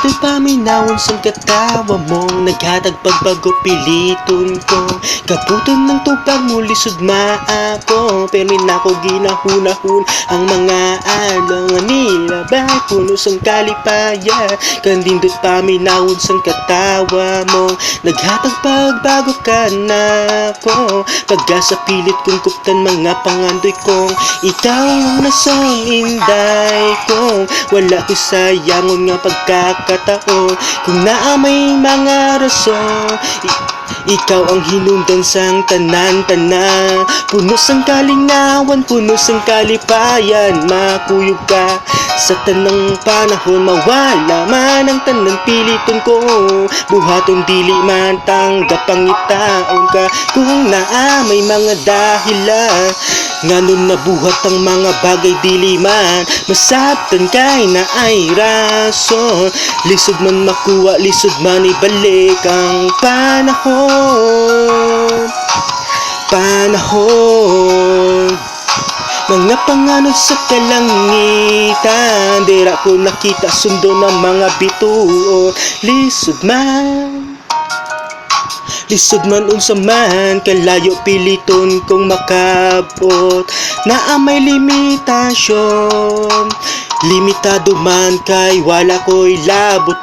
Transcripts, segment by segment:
Dito'y paminawon sa katawa mong naghatag pagbago piliton ko. Kaputon ng tupag mo lisod maako, pero nako ginahunahun ang mga alangan nila. Bakit puno sang kalipaya, kandindot paminawon sa katawa mo. Naghatag pagbago ka na ko, pagka sa pilit kong kuptan mga pangandoy kong ikaw ang nasong inday ko. Wala ko sayangon nga pagkakataon, kung naamay mga rason. Ikaw ang hinundan sang tanan-tanan, puno sang kalinawan, puno sang kalipayan. Makuyog ka sa tanang panahon, mawala man ang tanan piliton ko. Buhaton dili man tanggap ang itaon ka, kung naamay mga dahilan. Nganon nabuhat ang mga bagay dili man masabtan kay na ay rason. Lisod man makuha, lisod man ibalik ang panahon. Mga panganod sa kalangitan, dira ko nakita sundo ng mga bituo. Lisod man unsa man, kalayo piliton kong makabot. Naa may limitasyon, limitado man kay wala ko'y labot.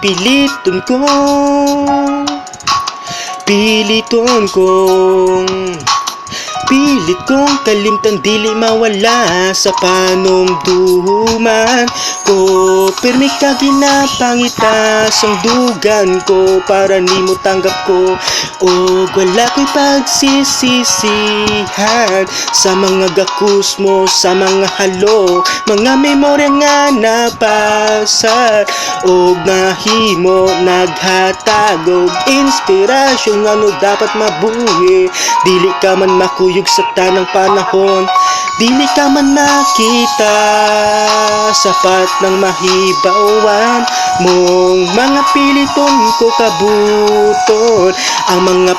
Pilit kong kalimtan dili mawala sa panumduman ko. Permi ka ginapangita sang dugan ko, para nimo tanggap ko. O wala ko'y pagsisisihan sa mga gakus mo, sa mga halo, mga memorya nga napasar. O nahimo naghatag og inspirasyon, ano dapat mabuhi. Dili ka man makuyog sa tanang panahon, dili ka man nakita sapat ng mahibawan mong mga piliton ko kabuton. Ang mga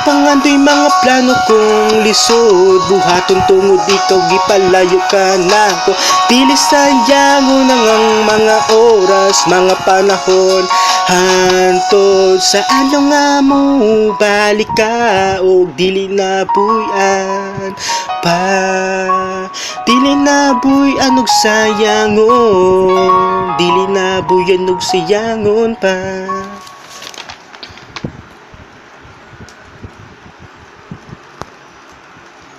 pangandoy, mga plano kong lisod, buhaton tungod ikaw gipalayo ka na ko. Dili sayangon ang mga oras, mga panahon. Hantod sa along nga mo balik ka, o dili na buyan pa. Dili na buyan og sayangon, dili na buyan og sayangon pa.